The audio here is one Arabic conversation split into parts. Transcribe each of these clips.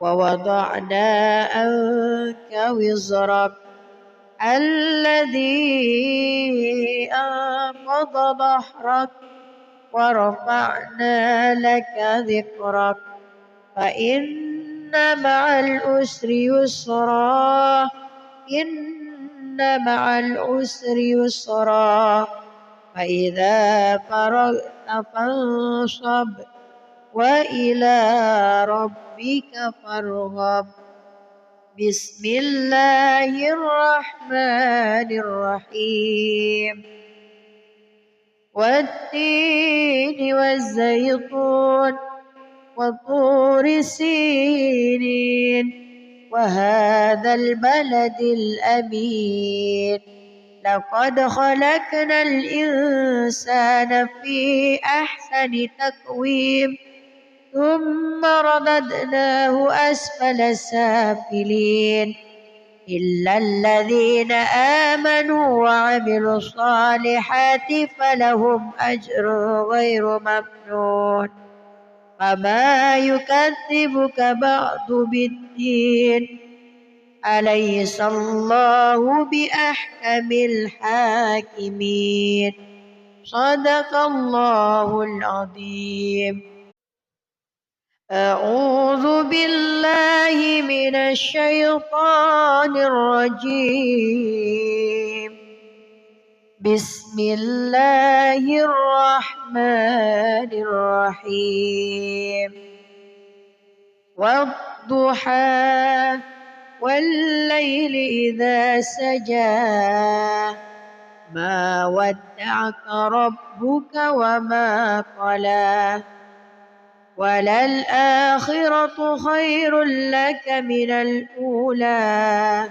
ووضعنا عنك وزرك الذي أنقض ظهرك ورفعنا لك ذكرك فإن مع العسر يسرا إن مع العسر يسرا فإذا فرغت فانصب وإلى ربك فارغب. بسم الله الرحمن الرحيم. والتين والزيتون وطور سينين وهذا البلد الأمين لقد خلقنا الإنسان في أحسن تقويم ثم رددناه أسفل سافلين إلا الذين آمنوا وعملوا الصالحات فلهم أجر غير ممنون فما يكذبك بعد بالدين أليس الله بأحكم الحاكمين. صدق الله العظيم. أعوذ بالله من الشيطان الرجيم. بسم الله الرحمن الرحيم. والضحى والليل إذا سجى ما ودعك ربك وما قلى وللآخرة خير لك من الأولى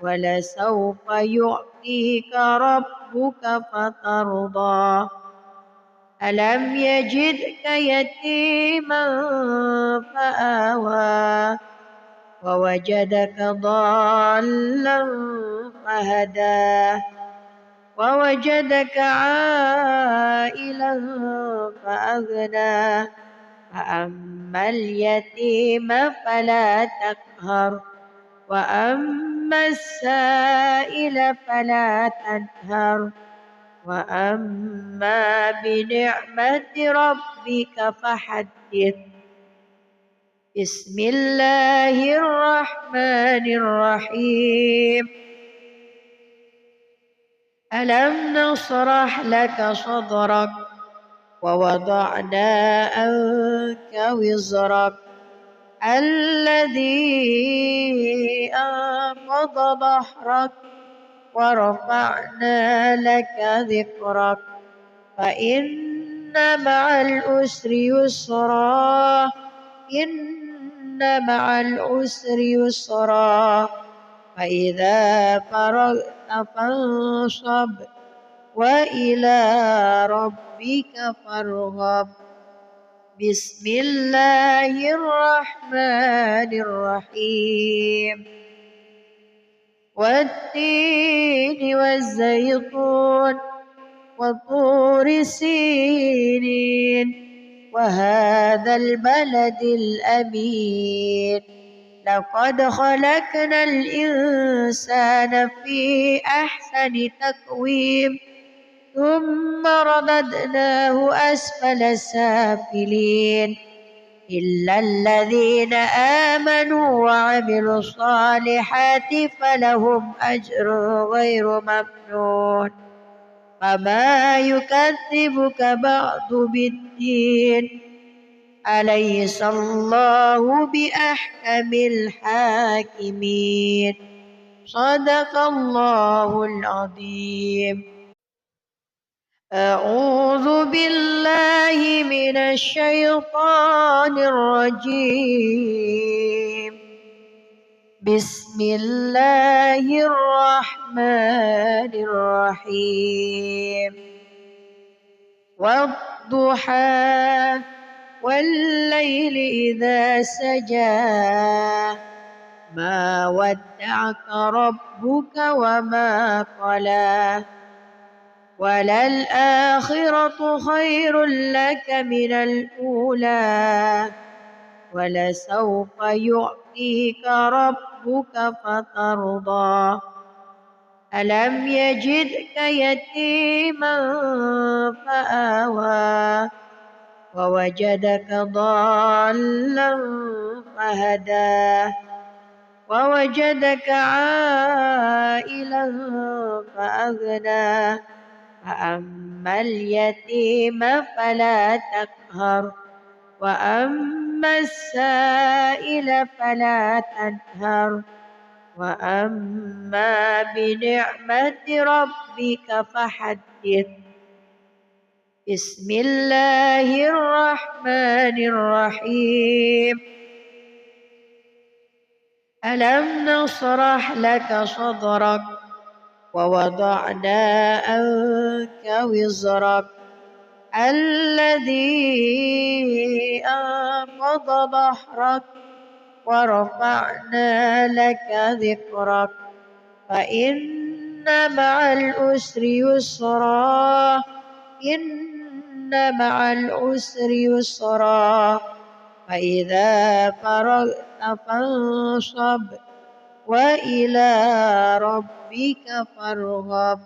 ولسوف يعطيك ربك فترضى ألم يجدك يتيما فآوى ووجدك ضالا فهدى ووجدك عائلا فأغنى فأما اليتيم فلا تقهر وأما السائل فلا تنهر وأما بنعمة ربك فحدث. بسم الله الرحمن الرحيم. ألم نشرح لك صدرك ووضعنا عنك وزرك الذي أنقض ظهرك ورفعنا لك ذكرك فإن مع العسر يسرا إن مع العسر يسرا فإذا فرغت فانصب وإلى ربك فارغب. بسم الله الرحمن الرحيم. والتين والزيتون وطور سينين وهذا البلد الأمين لقد خلقنا الإنسان في أحسن تقويم ثم رددناه أسفل سافلين إلا الذين آمنوا وعملوا الصالحات فلهم أجر غير ممنون فما يكذبك بعد بالدين أليس الله بأحكم الحاكمين. صدق الله العظيم. أعوذ بالله من الشيطان الرجيم. بسم الله الرحمن الرحيم. والضحى والليل إذا سجى ما ودعك ربك وما قلى وللآخرة خير لك من الأولى ولسوف يعطيك ربك فترضى ألم يجدك يتيما فآوى ووجدك ضالا فهدى ووجدك عائلا فأغنى فأما اليتيم فلا تقهر وأما السائل فلا تنهر وأما بنعمة ربك فحدث بسم الله الرحمن الرحيم ألم نشرح لك صدرك ووضعنا عنك وزرك الذي أنقض ظهرك ورفعنا لك ذكرك فإن مع العسر يسرا إن مع العسر يسرا فإذا فرغت فانصب وإلى ربك فارغب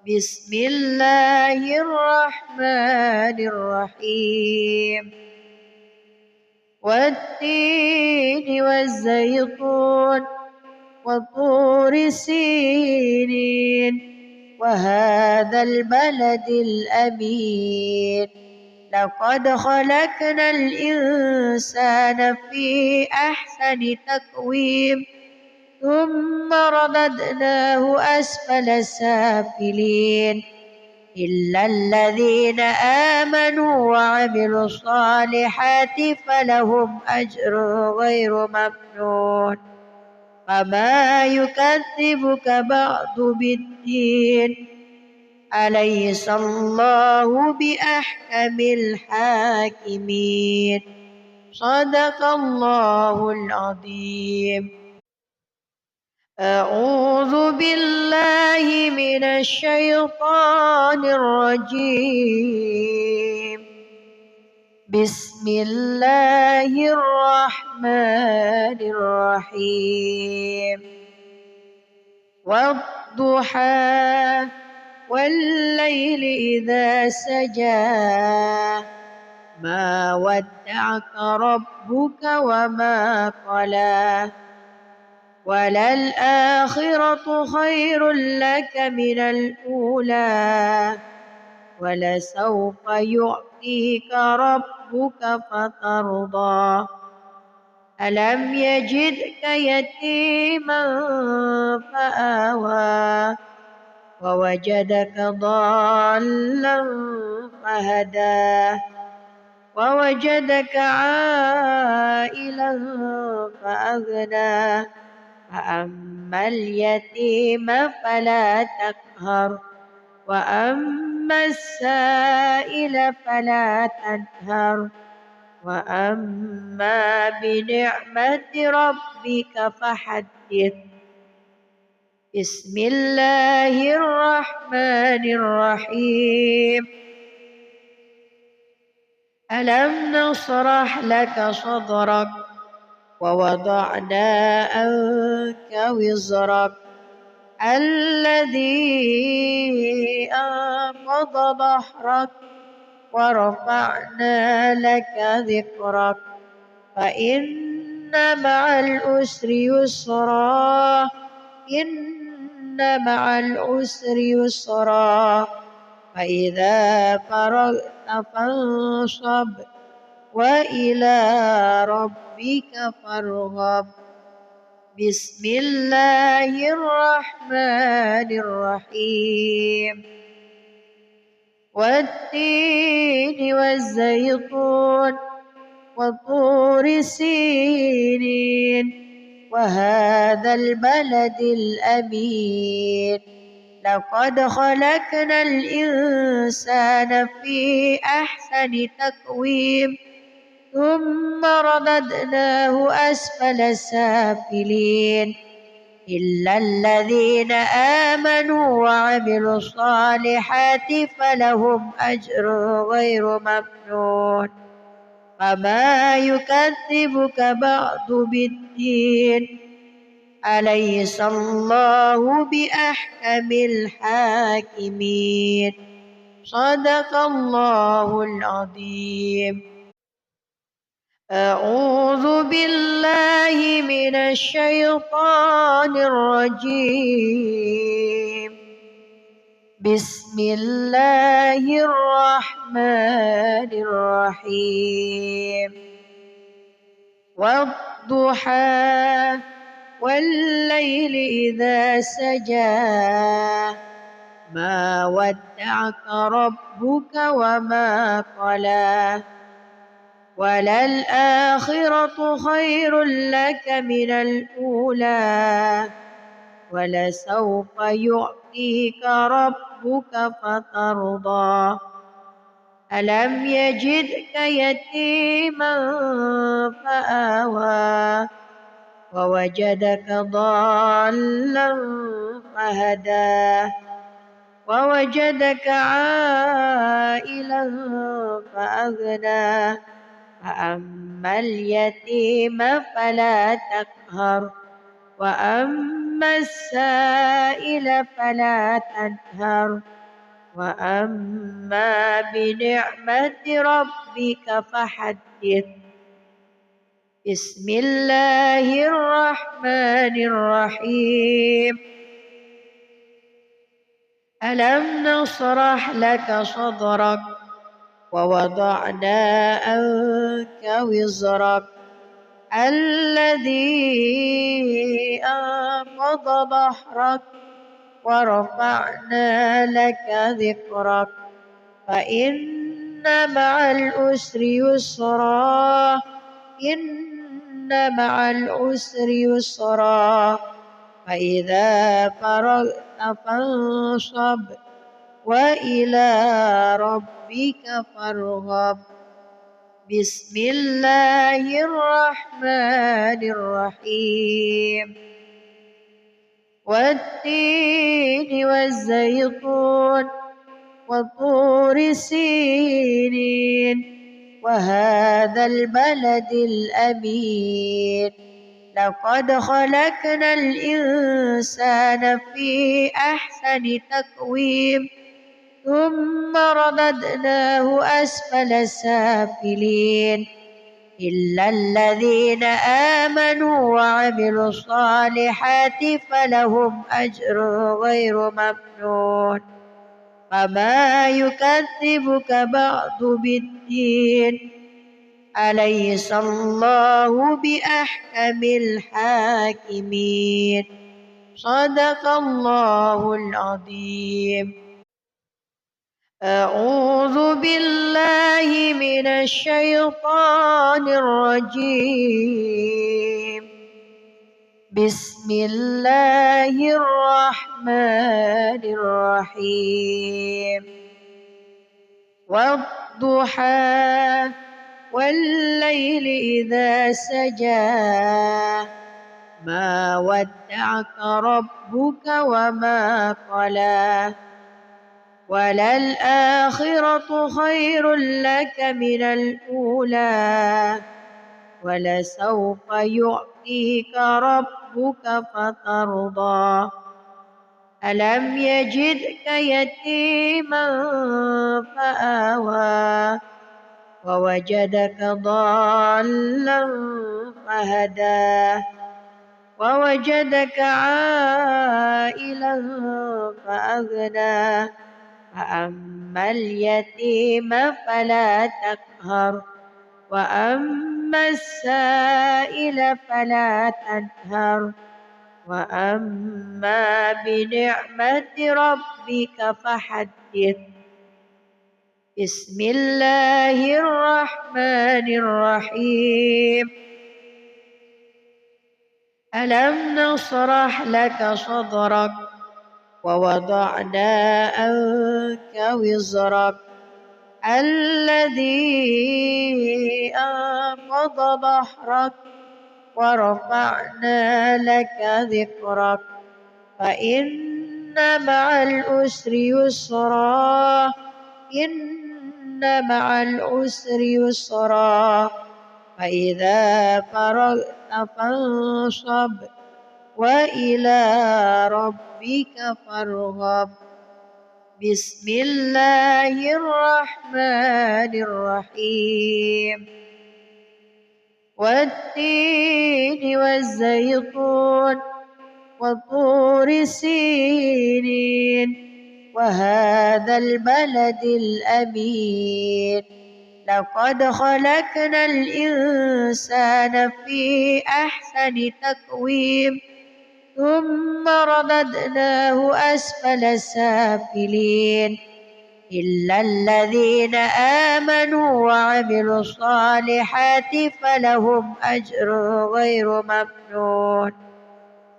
بسم الله الرحمن الرحيم والتين والزيتون وطور سينين وهذا البلد الأمين لقد خلقنا الإنسان في أحسن تقويم ثم رددناه أسفل سافلين إلا الذين آمنوا وعملوا الصالحات فلهم أجر غير ممنون فما يكذبك بعد بالدين أليس الله بأحكم الحاكمين صدق الله العظيم أعوذ بالله من الشيطان الرجيم بسم الله الرحمن الرحيم والضحى والليل إذا سجى ما ودعك ربك وما قلى وللآخرة خير لك من الأولى ولسوف يعطيك ربك فترضى ألم يجدك يتيما فآوى ووجدك ضالا فهدى ووجدك عائلا فأغنى فأما اليتيم فلا تقهر وأما السائل فلا تنهر وأما بنعمة ربك فحدث بسم الله الرحمن الرحيم ألم نشرح لك صدرك ووضعنا عنك وزرك الذي أنقض ظهرك ورفعنا لك ذكرك فإن مع العسر يسرا إن مع العسر يسرا فإذا فرغت فانصب وإلى ربك فارغب بسم الله الرحمن الرحيم والتين والزيتون وطور سينين وهذا البلد الأمين لقد خلقنا الإنسان في أحسن تقويم ثم رددناه أسفل سافلين إلا الذين آمنوا وعملوا الصالحات فلهم أجر غير ممنون فما يكذبك بعد بالدين أليس الله بأحكم الحاكمين صدق الله العظيم. أعوذ بالله من الشيطان الرجيم. بسم الله الرحمن الرحيم. والضحى والليل إذا سجى ما ودعك ربك وما قلى وللآخرة خير لك من الأولى ولسوف يعطيك ربك فترضى ألم يجدك يتيما فآوى ووجدك ضالا فهدى ووجدك عائلا فأغنى فأما اليتيم فلا تقهر وأما السائل فلا تنهر وأما بنعمة ربك فحدث. بسم الله الرحمن الرحيم. ألم نشرح لك صدرك ووضعنا عنك وزرك الذي أنقض ظهرك ورفعنا لك ذكرك فإن مع العسر يسرا إن مع العسر يسرا فإذا فرغت فانصب وإلى ربك فارغب. بسم الله الرحمن الرحيم. والتين والزيتون وطور سينين وهذا البلد الأمين لقد خلقنا الإنسان في أحسن تقويم ثم رددناه أسفل سافلين إلا الذين آمنوا وعملوا الصالحات فلهم أجر غير ممنون فما يكذبك بعد بالدين أليس الله بأحكم الحاكمين صدق الله العظيم. أعوذ بالله من الشيطان الرجيم. بسم الله الرحمن الرحيم. والضحى والليل إذا سجى ما ودعك ربك وما قلى وللآخرة خير لك من الأولى ولسوف يعطيك ربك فترضى ألم يجدك يتيما فآوى ووجدك ضالا فهدى ووجدك عائلا فأغنى فأما اليتيم فلا تقهر وأما السائل فلا تنهر وأما بنعمة ربك فحدث. بسم الله الرحمن الرحيم. ألم نشرح لك صدرك ووضعنا عنك وزرك الذي أنقض ظهرك ورفعنا لك ذكرك فإن مع العسر يسرا إن مع العسر يسرا فإذا فرغت فانصب وإلى ربك فارغب. بسم الله الرحمن الرحيم. والتين والزيتون وطور سينين وهذا البلد الأمين لقد خلقنا الإنسان في أحسن تقويم ثم رددناه أسفل سافلين إلا الذين آمنوا وعملوا الصالحات فلهم أجر غير ممنون.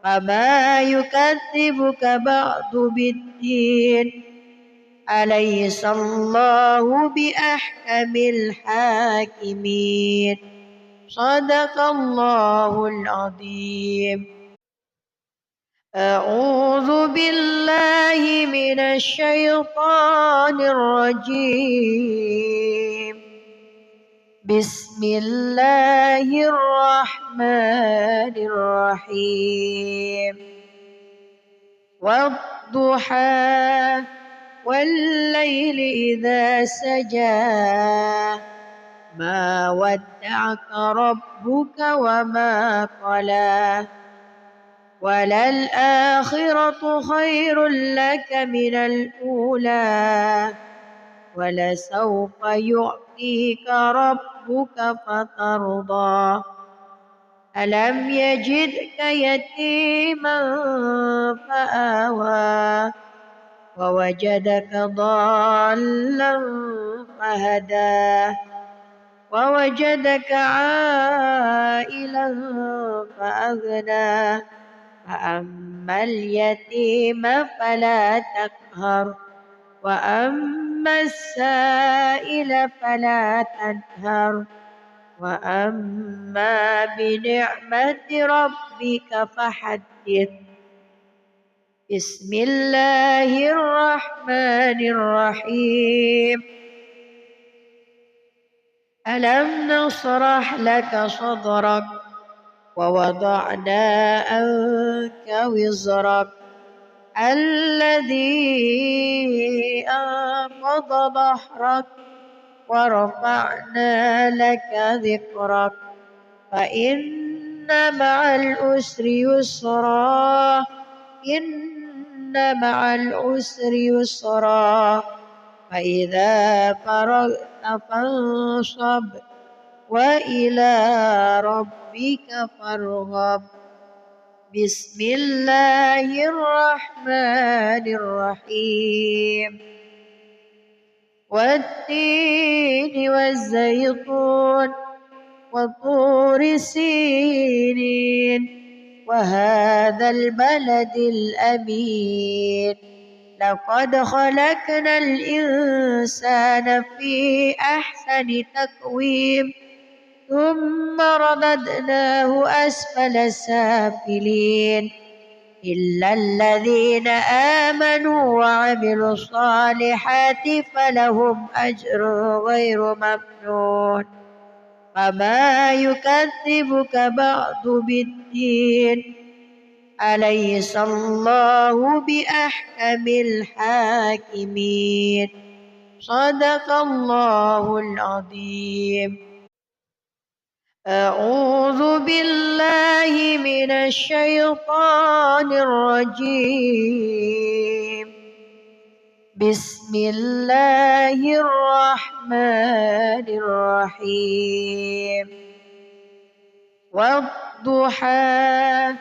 فما يكذبك بعد بالدين أليس الله بأحكم الحاكمين. صدق الله العظيم. أعوذ بالله من الشيطان الرجيم. بسم الله الرحمن الرحيم. والضحى والليل إذا سجى ما ودعك ربك وما قلى وللآخرة خير لك من الأولى ولسوف يعطيك ربك فترضى. ألم يجدك يتيما فآوى ووجدك ضالا فهدى ووجدك عائلا فأغنى فأما اليتيم فلا تقهر وأما السائل فلا تنهر وأما بنعمة ربك فحدث. بسم الله الرحمن الرحيم. ألم نشرح لك صدرك ووضعنا عنك وزرك الذي أنقض ظهرك ورفعنا لك ذكرك فإن مع العسر يسرا إن مع العسر يسرا فإذا فرغت فانصب وإلى ربك فارغب. بسم الله الرحمن الرحيم. والتين والزيتون وطور سينين وهذا البلد الأمين لقد خلقنا الإنسان في أحسن تقويم ثم رددناه أسفل سافلين إلا الذين آمنوا وعملوا الصالحات فلهم أجر غير ممنون. فما يكذبك بعد بالدين أليس الله بأحكم الحاكمين. صدق الله العظيم. أعوذ بالله من الشيطان الرجيم. بسم الله الرحمن الرحيم. والضحى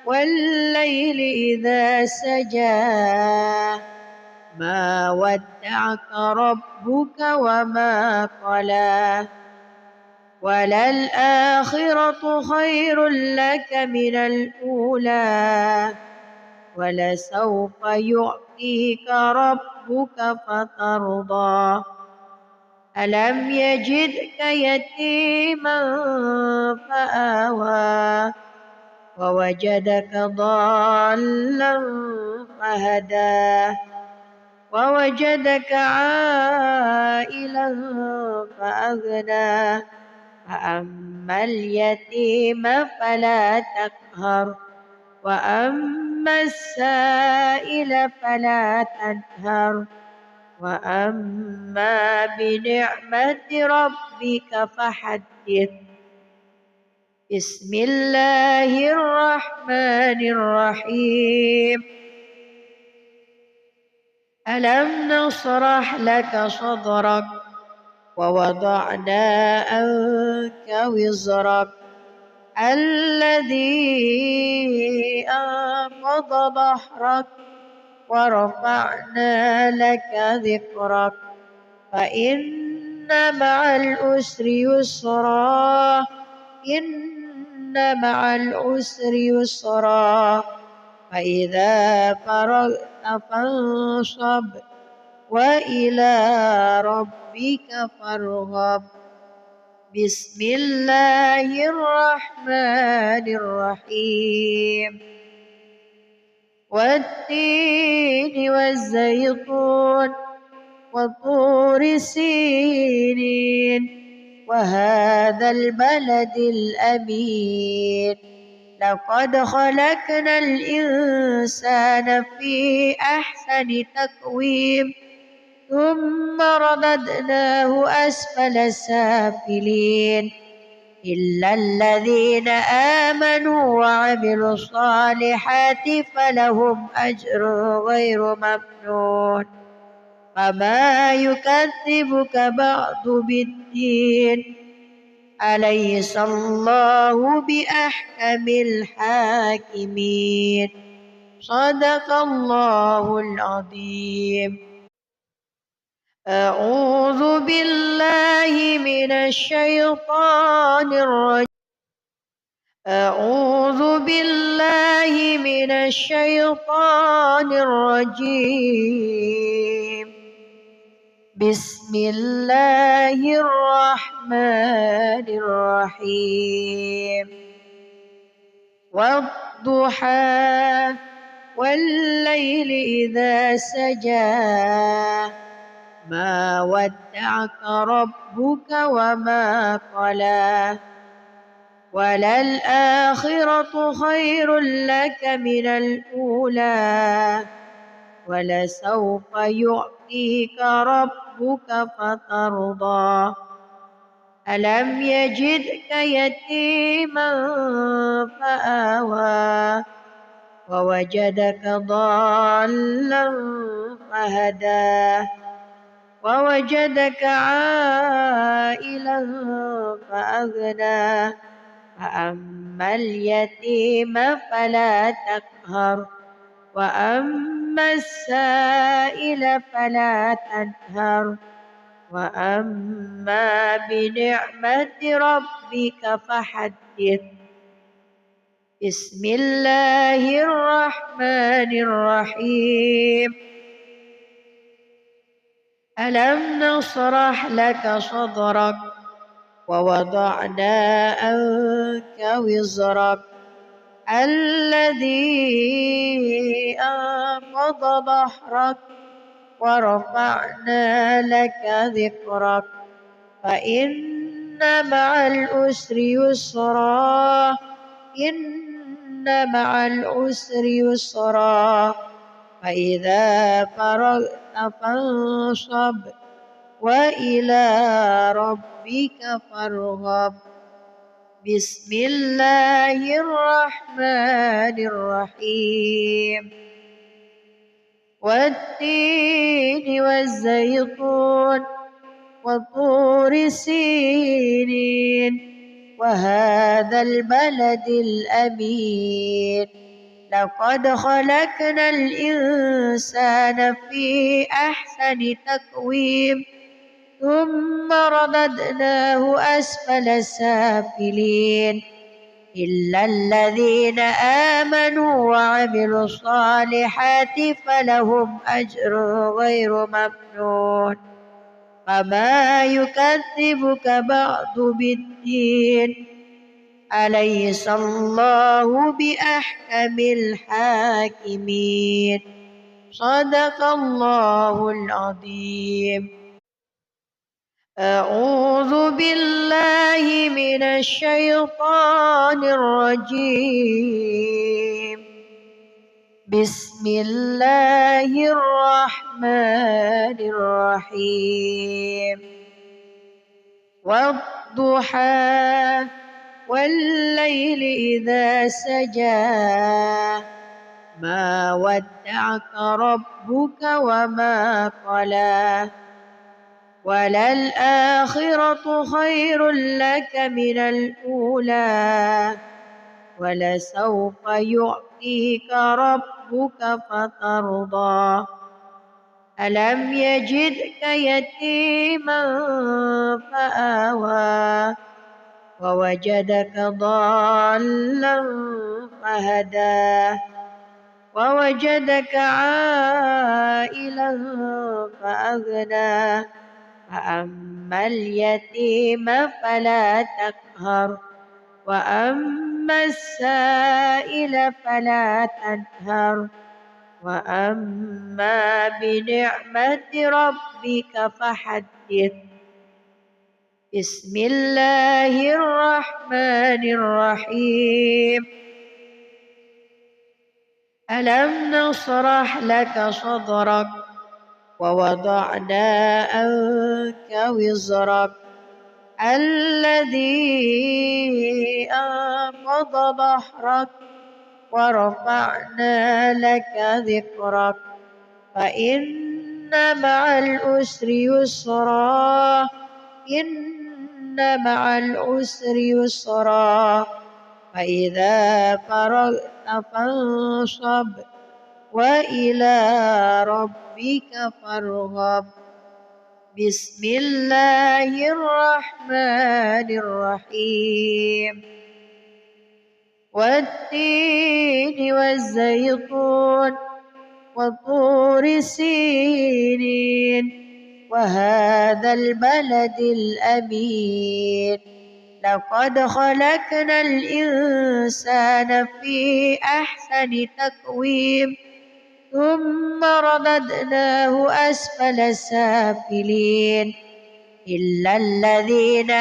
والليل إذا سجى ما ودعك ربك وما قلى وللآخرة خير لك من الأولى ولسوف يعطيك ربك فترضى. ألم يجدك يتيما فآوى ووجدك ضالا فهدى ووجدك عائلا فأغنى فأما اليتيم فلا تقهر وأما السائل فلا تنهر وأما بنعمة ربك فحدث. بسم الله الرحمن الرحيم. ألم نشرح لك صدرك ووضعنا عنك وزرك الذي أنقض ظهرك ورفعنا لك ذكرك فإن مع العسر يسرا إن مع العسر يسرا فإذا فرغت فانصب وإلى ربك فارغب. بسم الله الرحمن الرحيم. والتين والزيتون وطور سينين وهذا البلد الأمين لقد خلقنا الإنسان في أحسن تقويم ثم رددناه أسفل سافلين إلا الذين آمنوا وعملوا الصالحات فلهم أجر غير ممنون فما يكذبك بعد بالدين أليس الله بأحكم الحاكمين. صدق الله العظيم. أعوذ بالله من الشيطان الرجيم. أعوذ بالله من الشيطان الرجيم. بسم الله الرحمن الرحيم. والضحى والليل إذا سجى ما ودعك ربك وما قلى وللآخرة خير لك من الأولى ولسوف يعطيك ربك فترضى ألم يجدك يتيما فآوى ووجدك ضالا فهدى ووجدك عائلا فأغنى فأما اليتيم فلا تقهر وأما السائل فلا تنهر وأما بنعمة ربك فحدث. بسم الله الرحمن الرحيم. ألم نشرح لك صدرك ووضعنا عنك وزرك الذي أنقض ظهرك ورفعنا لك ذكرك فإن مع العسر يسرا إن مع العسر يسرا فإذا فرغت فانصب وإلى ربك فارغب. بسم الله الرحمن الرحيم. والتين والزيتون وطور سينين وهذا البلد الأمين لقد خلقنا الإنسان في أحسن تقويم ثم رددناه أسفل سافلين إلا الذين آمنوا وعملوا الصالحات فلهم أجر غير ممنون فما يكذبك بعد بالدين أليس الله بأحكم الحاكمين. صدق الله العظيم. أعوذ بالله من الشيطان الرجيم. بسم الله الرحمن الرحيم. والضحى والليل إذا سجى ما ودعك ربك وما قلى وللآخرة خير لك من الأولى ولسوف يعطيك ربك فترضى ألم يجدك يتيما فآوى ووجدك ضالا فهدى ووجدك عائلا فأغنى فأما اليتيم فلا تقهر وأما السائل فلا تنهر وأما بنعمة ربك فحدث. بسم الله الرحمن الرحيم. ألم نشرح لك صدرك ووضعنا عنك وزرك الذي أنقض ظهرك ورفعنا لك ذكرك فإن مع العسر يسرا إن مع العسر يسرا فإذا فرغت فانصب وإلى ربك فارغب. بسم الله الرحمن الرحيم. والتين والزيتون وطور سينين وهذا البلد الأمين لقد خلقنا الإنسان في أحسن تقويم ثم رددناه أسفل سافلين إلا الذين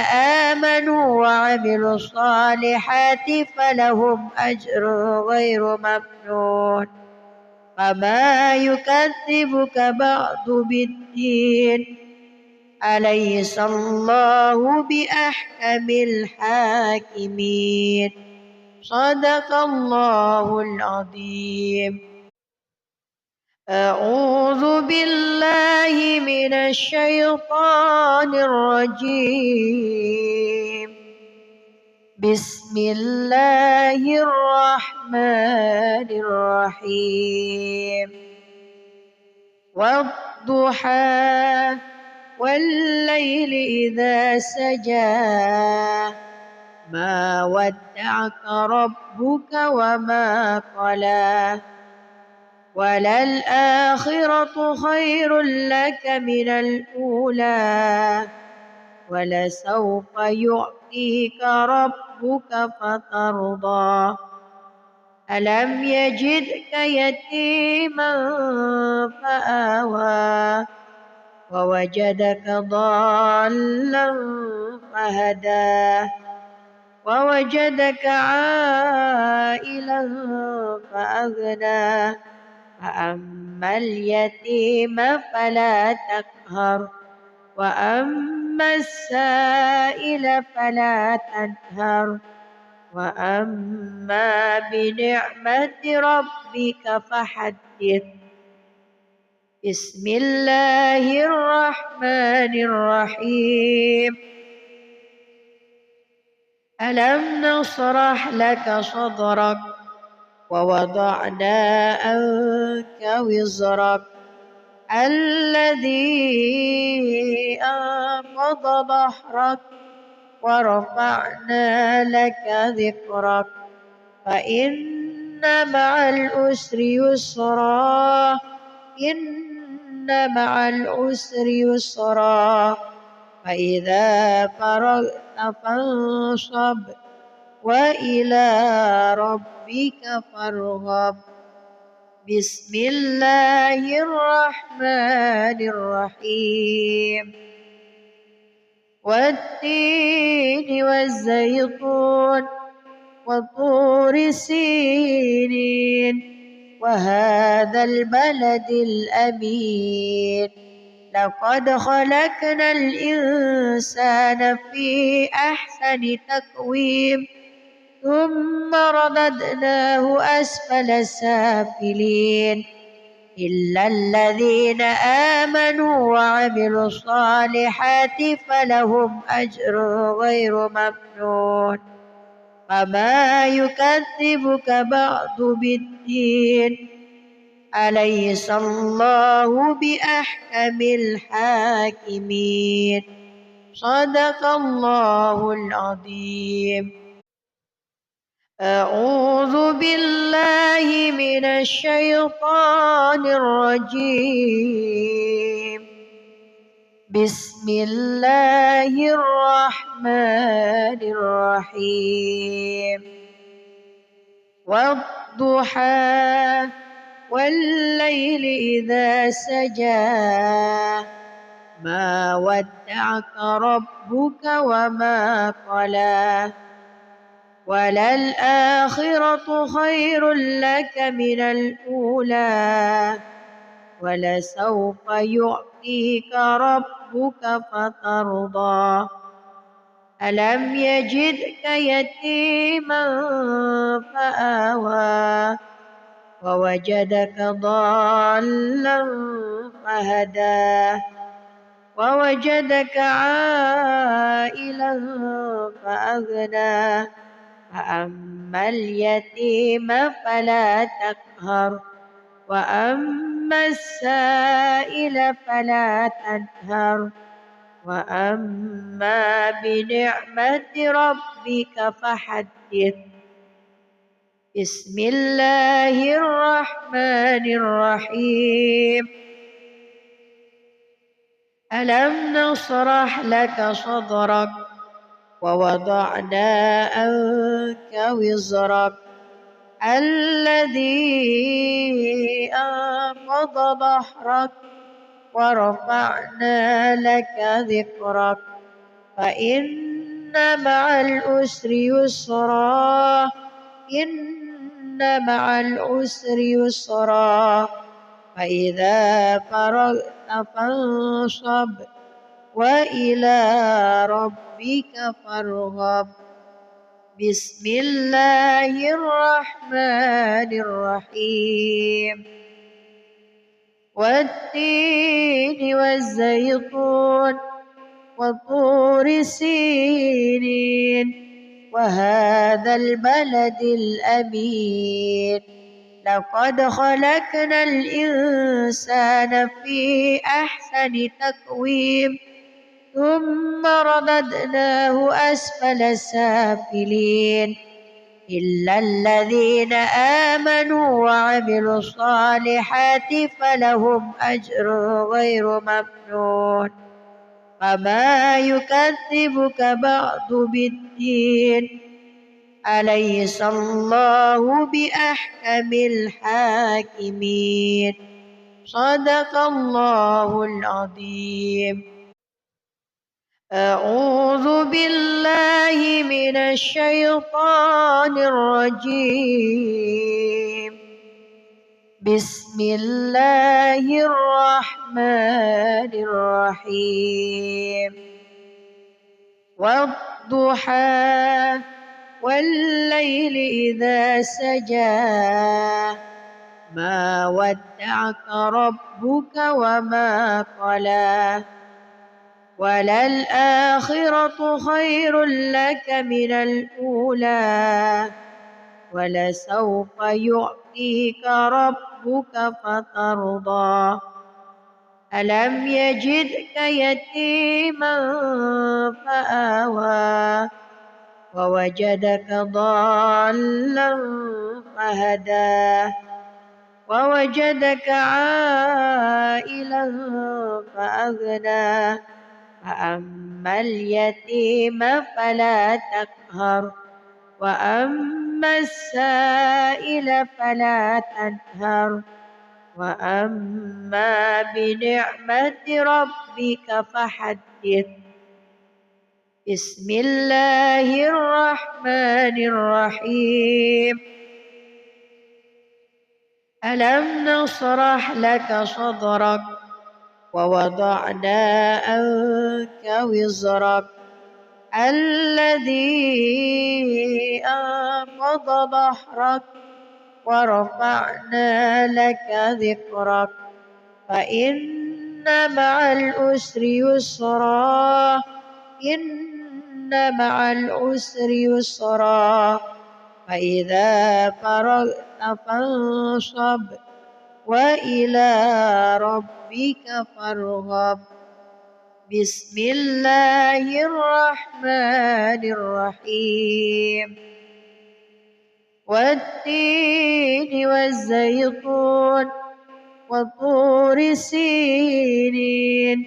آمنوا وعملوا الصالحات فلهم أجر غير ممنون فما يكذبك بعد بالدين أليس الله بأحكم الحاكمين. صدق الله العظيم. أعوذ بالله من الشيطان الرجيم. بسم الله الرحمن الرحيم. والضحى والليل إذا سجى ما ودعك ربك وما قلى وللآخرة خير لك من الأولى ولسوف يعطيك ربك فترضى ألم يجدك يتيما فآوى ووجدك ضالا فهدى ووجدك عائلا فأغنى فأما اليتيم فلا تقهر وأما السائل فلا تنهر وأما بنعمة ربك فحدث. بسم الله الرحمن الرحيم. ألم نشرح لك صدرك ووضعنا عنك وزرك الذي أنقض ظهرك ورفعنا لك ذكرك فإن مع العسر يسرا إن مع العسر يسرا فإذا فرغت فانصب وإلى ربك فارغب. بسم الله الرحمن الرحيم والتين والزيتون وطور سينين وهذا البلد الأمين لقد خلقنا الإنسان في أحسن تقويم ثم رددناه أسفل سافلين إلا الذين آمنوا وعملوا الصالحات فلهم أجر غير ممنون فما يكذبك بعد بالدين أليس الله بأحكم الحاكمين صدق الله العظيم. أعوذ بالله من الشيطان الرجيم بسم الله الرحمن الرحيم والضحى والليل إذا سجى ما ودعك ربك وما قلى وللآخرة خير لك من الأولى ولسوف يعطيك ربك فترضى ألم يجدك يتيما فآوى ووجدك ضالا فهدى ووجدك عائلا فأغنى فأما اليتيم فلا تقهر وأما السائل فلا تنهر وأما بنعمة ربك فحدث. بسم الله الرحمن الرحيم ألم نشرح لك صدرك ووضعنا عنك وزرك الذي أنقض ظهرك ورفعنا لك ذكرك فإن مع العسر يسرا إن مع العسر يسرا فإذا فرغت فانصب وإلى ربك فارغب. بسم الله الرحمن الرحيم والتين والزيتون وطور سينين وهذا البلد الأمين لقد خلقنا الإنسان في أحسن تقويم ثم رددناه أسفل سافلين إلا الذين آمنوا وعملوا الصالحات فلهم أجر غير ممنون فما يكذبك بعد بالدين أليس الله بأحكم الحاكمين صدق الله العظيم. أعوذ بالله من الشيطان الرجيم بسم الله الرحمن الرحيم والضحى والليل إذا سجى ما ودعك ربك وما قلى وللآخرة خير لك من الأولى ولسوف يعطيك ربك فترضى ألم يجدك يتيما فآوى ووجدك ضالا فهدى ووجدك عائلا فأغنى فأما اليتيم فلا تقهر وأما السائل فلا تنهر وأما بنعمة ربك فحدث. بسم الله الرحمن الرحيم. ألم نشرح لك صدرك ووضعنا عنك وزرك الذي أنقض ظهرك ورفعنا لك ذكرك فإن مع العسر يسرا إن مع العسر يسرا فإذا فرغت فانصب وإلى ربك فارغب. بسم الله الرحمن الرحيم. والتين والزيتون وطور سينين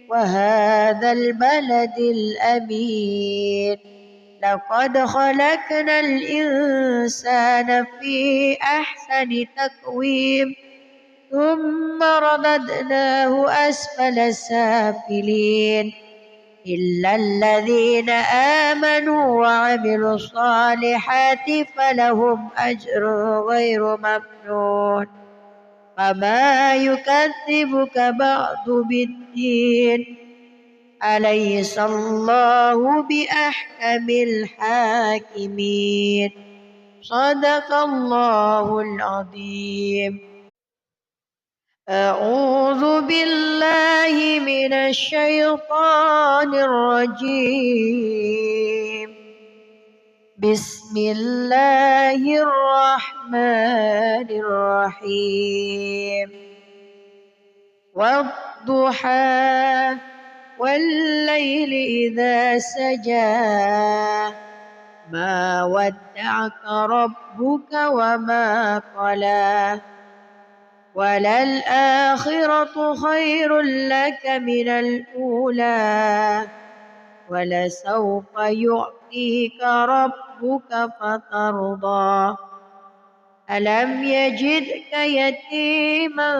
وهذا البلد الأمين لقد خلقنا الإنسان في أحسن تقويم ثم رددناه أسفل سافلين إلا الذين آمنوا وعملوا الصالحات فلهم أجر غير ممنون. فما يكذبك بعد بالدين أليس الله بأحكم الحاكمين. صدق الله العظيم. أعوذ بالله من الشيطان الرجيم. بسم الله الرحمن الرحيم. والضحى والليل إذا سجى ما ودعك ربك وما قلى وللآخرة خير لك من الأولى ولسوف يعطيك ربك فترضى. ألم يجدك يتيما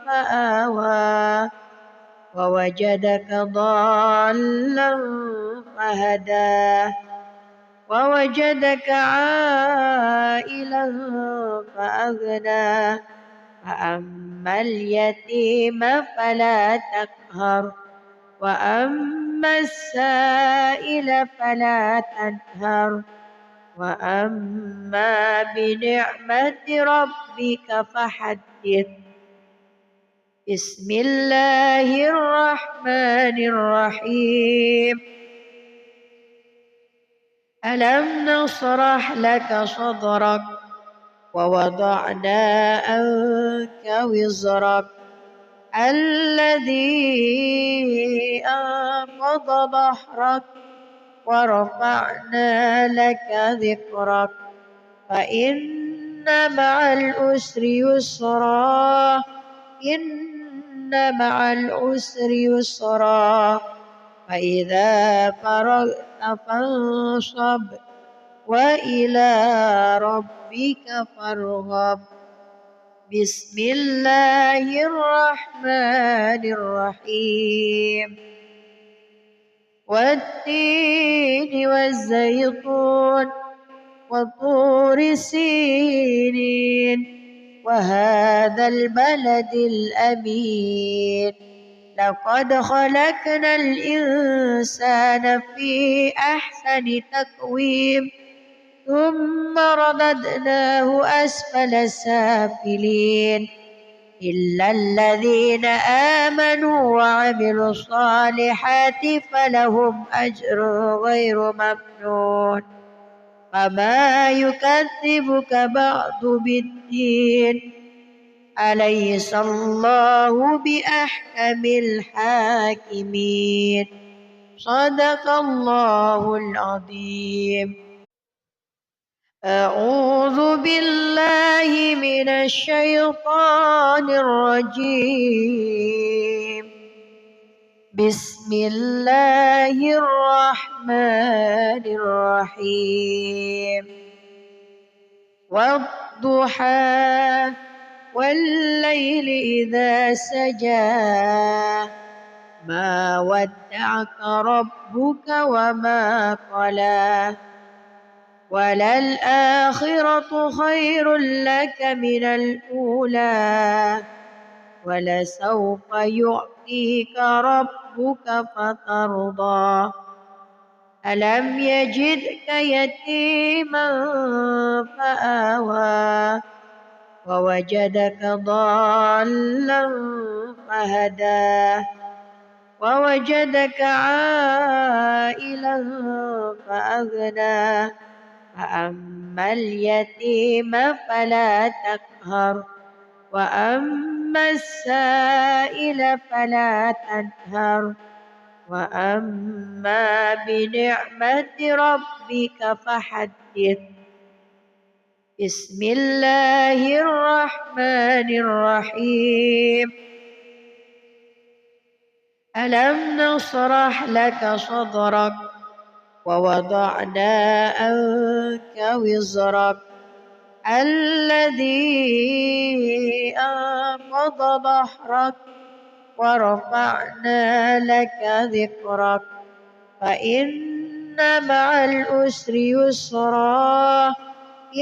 فآوى ووجدك ضالا فهدى ووجدك عائلا فأغنى فأما اليتيم فلا تقهر وأما السائل فلا تنهر وأما بنعمة ربك فحدث. بسم الله الرحمن الرحيم. ألم نشرح لك صدرك ووضعنا عنك وزرك الذي أنقض ظهرك ورفعنا لك ذكرك فإن مع العسر يسرا إن مع العسر يسرا فإذا فرغت فانصب وإلى ربك فارغب. بسم الله الرحمن الرحيم. والتين والزيتون وطور سينين وهذا البلد الأمين لقد خلقنا الإنسان في أحسن تقويم ثم رددناه أسفل سافلين إلا الذين آمنوا وعملوا الصالحات فلهم أجر غير ممنون. فما يكذبك بعد بالدين أليس الله بأحكم الحاكمين. صدق الله العظيم. أعوذ بالله من الشيطان الرجيم. بسم الله الرحمن الرحيم والضحى والليل إذا سجى ما ودعك ربك وما قلى وللآخرة خير لك من الأولى ولسوف يعطيك ربك فترضى ألم يجدك يتيما فآوى ووجدك ضالا فهدى ووجدك عائلا فأغنى فأما اليتيم فلا تقهر وأما السائل فلا تنهر وأما بنعمة ربك فحدث بسم الله الرحمن الرحيم ألم نشرح لك صدرك ووضعنا عنك وزرك الذي أنقض ظهرك ورفعنا لك ذكرك فإن مع العسر يسرا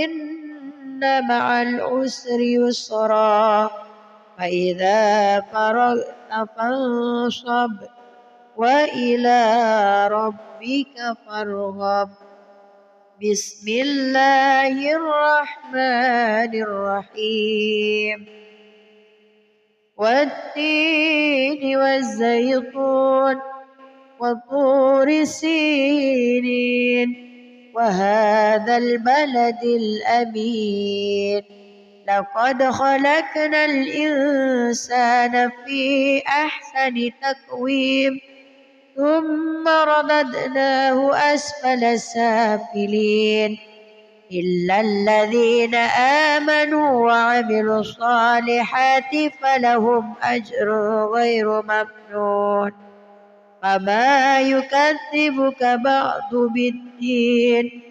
إن مع العسر يسرا فإذا فرغت فانصب وإلى ربك فارغب بسم الله الرحمن الرحيم والتين والزيتون وطور سينين وهذا البلد الأمين لقد خلقنا الإنسان في أحسن تقويم ثم رددناه أسفل سافلين إلا الذين آمنوا وعملوا الصالحات فلهم أجر غير ممنون فما يكذبك بعد بالدين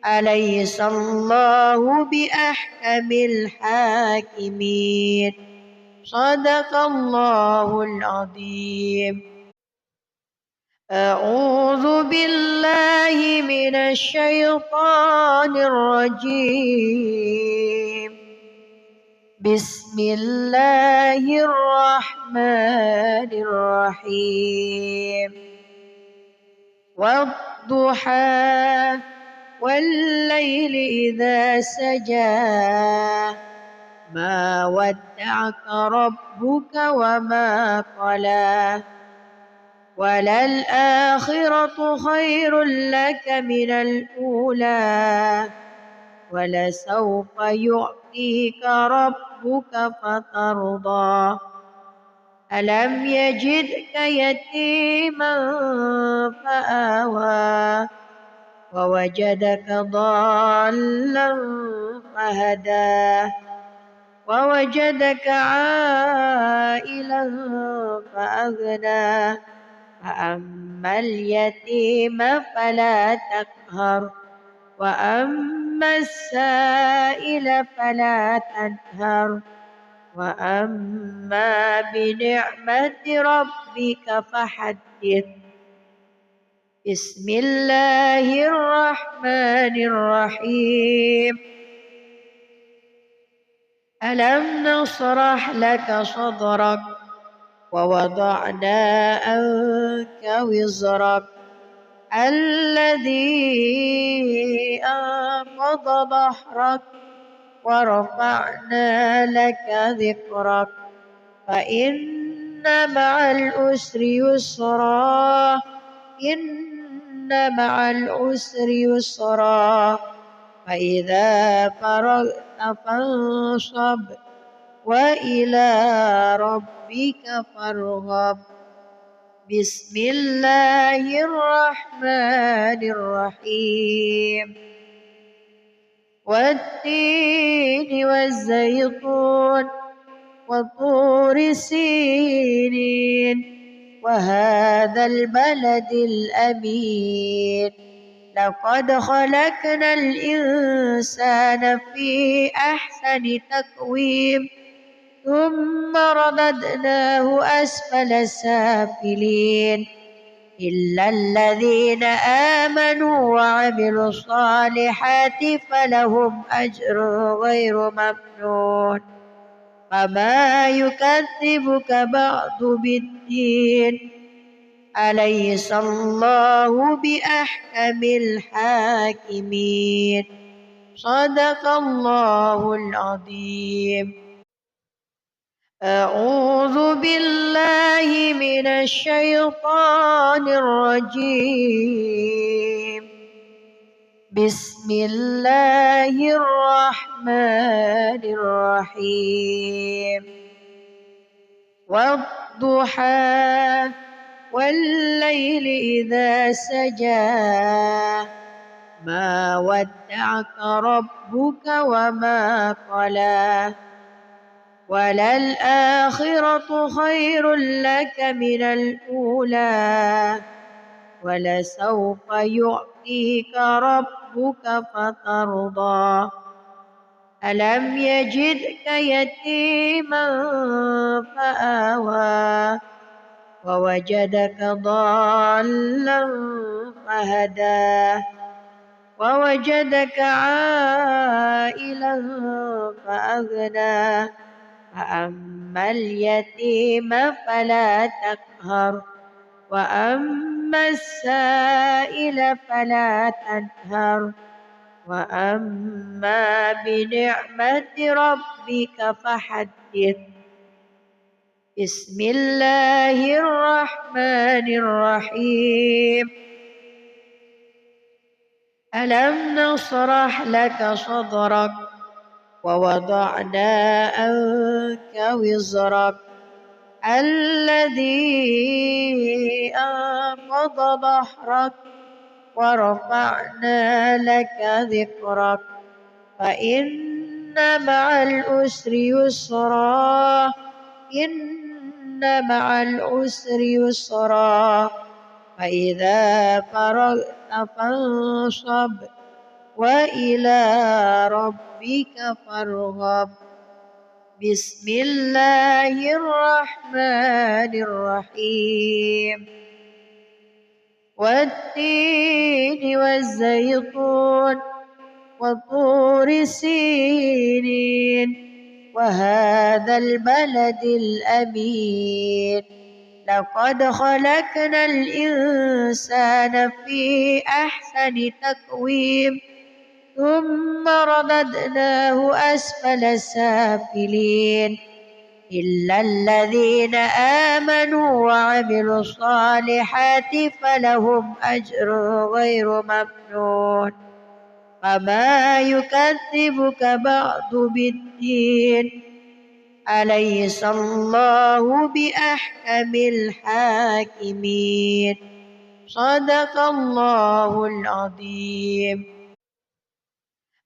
أليس الله بأحكم الحاكمين صدق الله العظيم أعوذ بالله من الشيطان الرجيم بسم الله الرحمن الرحيم والضحى والليل إذا سجى ما ودعك ربك وما قلى وللآخرة خير لك من الأولى ولسوف يعطيك ربك فترضى ألم يجدك يتيما فآوى ووجدك ضالا فهدى ووجدك عائلا فأغنى فأما اليتيم فلا تقهر وأما السائل فلا تنهر وأما بنعمة ربك فحدث بسم الله الرحمن الرحيم ألم نشرح لك صدرك ووضعنا عنك وزرك الذي أنقض ظهرك ورفعنا لك ذكرك فإن مع العسر يسرا إن مع العسر يسرا فإذا فرغت فانصب وإلى ربك فارغب بسم الله الرحمن الرحيم والتين والزيتون وطور سينين وهذا البلد الأمين لقد خلقنا الإنسان في أحسن تقويم ثم رددناه أسفل سافلين إلا الذين آمنوا وعملوا الصالحات فلهم أجر غير ممنون فما يكذبك بعد بالدين أليس الله بأحكم الحاكمين صدق الله العظيم. أعوذ بالله من الشيطان الرجيم بسم الله الرحمن الرحيم والضحى والليل إذا سجى ما ودعك ربك وما قلى وللآخرة خير لك من الأولى ولسوف يعطيك ربك فترضى ألم يجدك يتيما فآوى ووجدك ضالا فهدى ووجدك عائلا فأغنى فأما اليتيم فلا تقهر وأما السائل فلا تنهر وأما بنعمة ربك فحدث. بسم الله الرحمن الرحيم ألم نشرح لك صدرك ووضعنا عنك وزرك الذي أنقض ظهرك ورفعنا لك ذكرك فإن مع العسر يسرا إن مع العسر يسرا فإذا فرغت فانصب وإلى ربك فارغب. بسم الله الرحمن الرحيم والتين والزيتون وطور سينين وهذا البلد الأمين لقد خلقنا الإنسان في أحسن تقويم ثم رددناه أسفل سافلين إلا الذين آمنوا وعملوا الصالحات فلهم أجر غير ممنون فما يكذبك بعد بالدين أليس الله بأحكم الحاكمين صدق الله العظيم.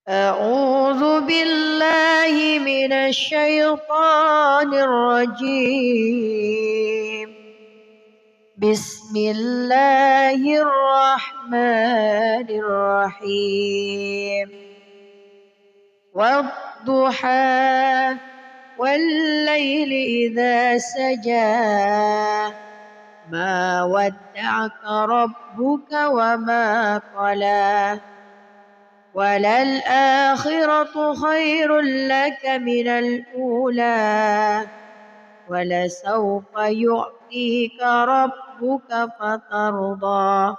أعوذ بالله من الشيطان الرجيم بسم الله الرحمن الرحيم والضحى والليل إذا سجى ما ودعك ربك وما قلى وللآخرة خير لك من الأولى ولسوف يعطيك ربك فترضى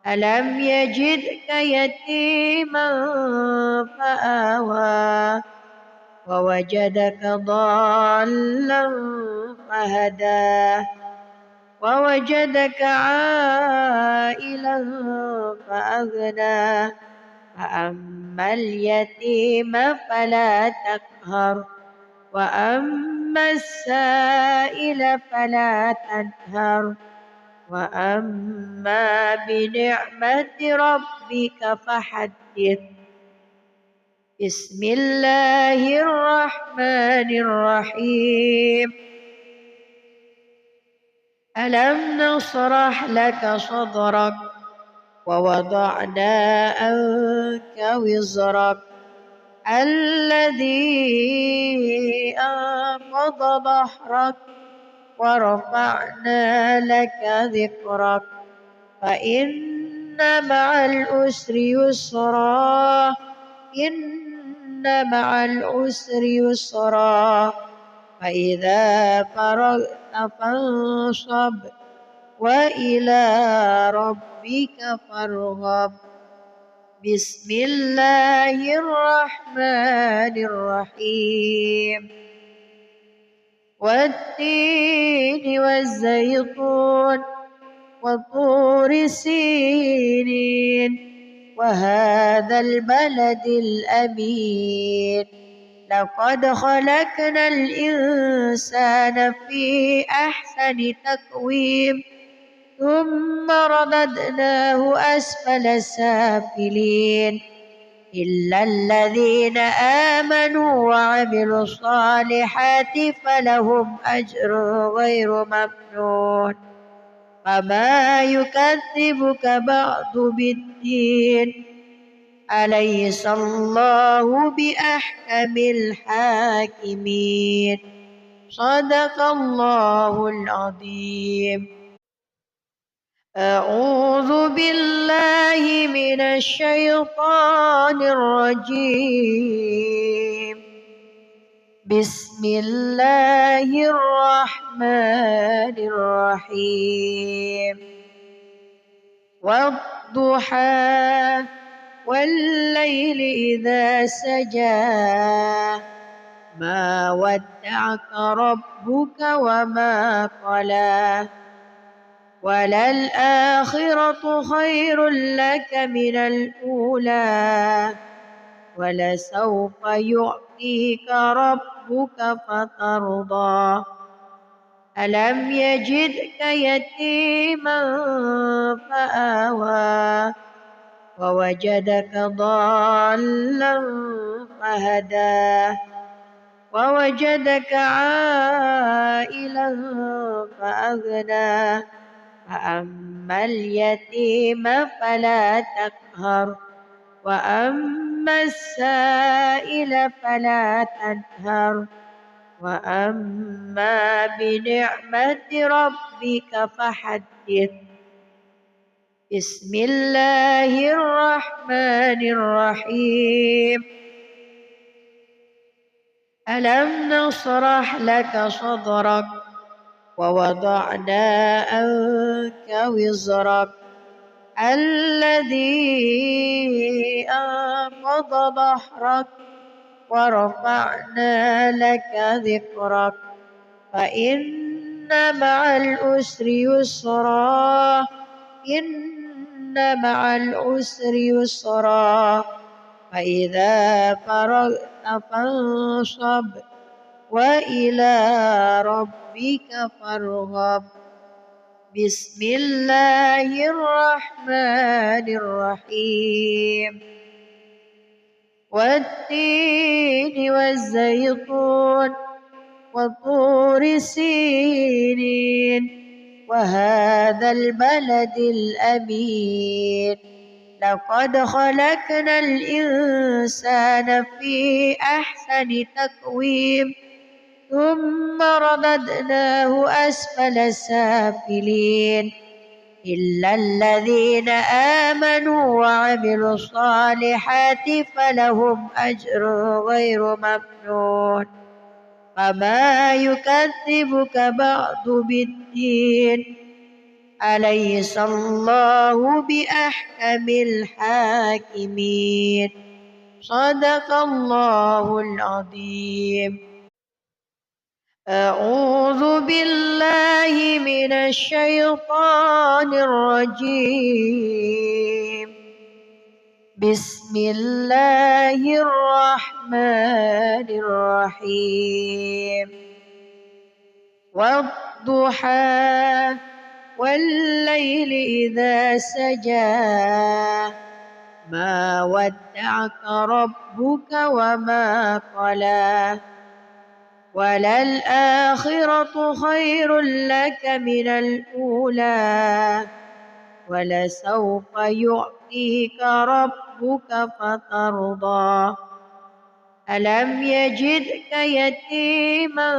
ألم يجدك يتيما فآوى ووجدك ضالا فهدى ووجدك عائلا فأغنى فأما اليتيم فلا تقهر وأما السائل فلا تنهر وأما بنعمة ربك فحدث. بسم الله الرحمن الرحيم ألم نشرح لك صدرك ووضعنا عنك وزرك الذي أنقض ظهرك ورفعنا لك ذكرك فإن مع العسر يسرا إن مع العسر يسرا فإذا فرغت فانصب وإلى ربك فارغب بسم الله الرحمن الرحيم والتين والزيتون وطور سينين وهذا البلد الأمين لقد خلقنا الإنسان في أحسن تقويم ثم رددناه أسفل سافلين إلا الذين آمنوا وعملوا الصالحات فلهم أجر غير ممنون فما يكذبك بعد بالدين أليس الله بأحكم الحاكمين صدق الله العظيم. أعوذ بالله من الشيطان الرجيم بسم الله الرحمن الرحيم والضحى والليل إذا سجى ما ودعك ربك وما قلى وللآخرة خير لك من الأولى ولسوف يعطيك ربك فترضى ألم يجدك يتيما فآوى ووجدك ضالا فهدى ووجدك عائلا فأغنى فأما اليتيم فلا تقهر وأما السائل فلا تنهر وأما بنعمة ربك فحدث بسم الله الرحمن الرحيم ألم نشرح لك صدرك ووضعنا عنك وزرك الذي أنقض ظهرك ورفعنا لك ذكرك فإن مع العسر يسرا إن مع العسر يسرا فإذا فرغت فانصب وإلى ربك فارغب بسم الله الرحمن الرحيم والتين والزيتون وطور سينين وهذا البلد الأمين لقد خلقنا الإنسان في أحسن تقويم ثم رددناه أسفل سافلين إلا الذين آمنوا وعملوا الصالحات فلهم أجر غير ممنون فما يكذبك بعد بالدين أليس الله بأحكم الحاكمين صدق الله العظيم. أعوذ بالله من الشيطان الرجيم بسم الله الرحمن الرحيم والضحى والليل إذا سجى ما ودعك ربك وما قلى وللآخرة خير لك من الأولى ولسوف يعطيك ربك فترضى ألم يجدك يتيما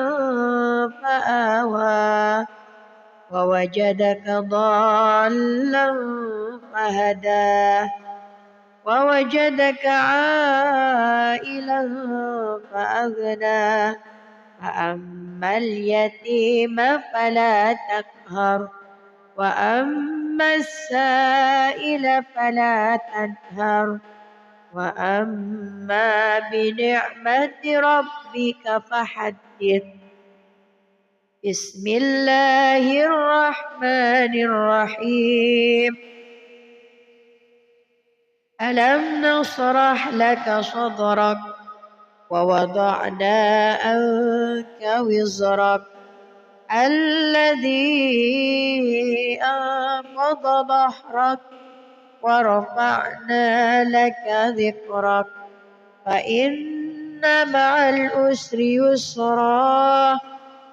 فآوى ووجدك ضالا فهدى ووجدك عائلا فأغنى فأما اليتيم فلا تقهر وأما السائل فلا تنهر وأما بنعمة ربك فحدث بسم الله الرحمن الرحيم ألم نشرح لك صدرك ووضعنا عنك وزرك الذي أنقض ظهرك ورفعنا لك ذكرك فإن مع العسر يسرا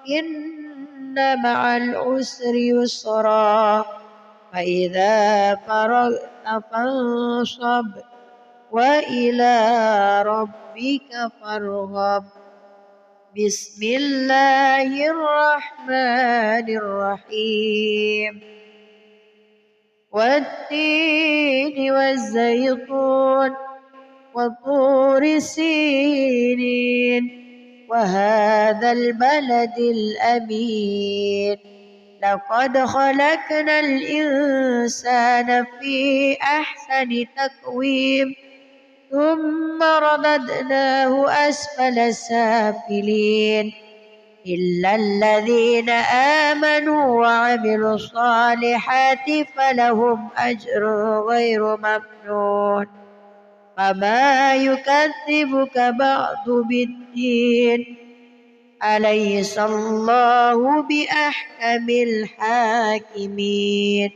إن مع العسر يسرا فإذا فرغت فانصب وإلى ربك فارغب بسم الله الرحمن الرحيم والتين والزيتون وطور سينين وهذا البلد الأمين لقد خلقنا الإنسان في أحسن تقويم ثم رددناه أسفل سافلين إلا الذين آمنوا وعملوا الصالحات فلهم أجر غير ممنون فما يكذبك بعد بالدين أليس الله بأحكم الحاكمين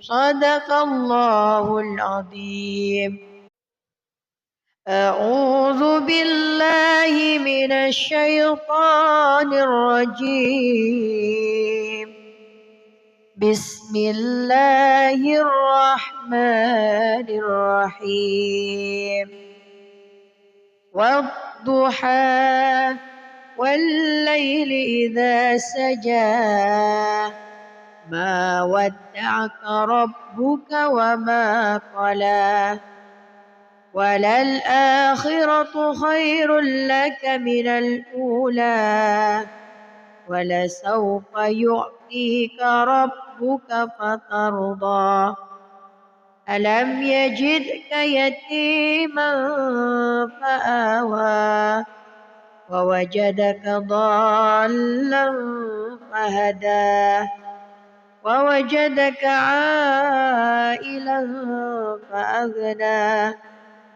صدق الله العظيم أعوذ بالله من الشيطان الرجيم بسم الله الرحمن الرحيم والضحى والليل إذا سجى ما ودعك ربك وما قلى وللآخرة خير لك من الأولى ولسوف يعطيك ربك فترضى ألم يجدك يتيما فآوى ووجدك ضالا فهدى ووجدك عائلا فأغنى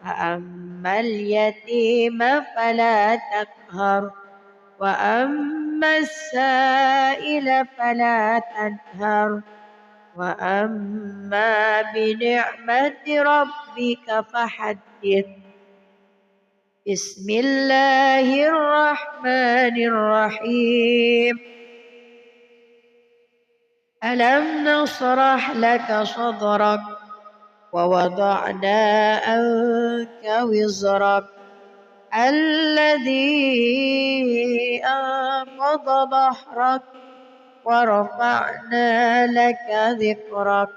فأما اليتيم فلا تقهر وأما السائل فلا تنهر وأما بنعمة ربك فحدث بسم الله الرحمن الرحيم ألم نشرح لك صدرك ووضعنا عنك وزرك الذي أنقض ظهرك ورفعنا لك ذكرك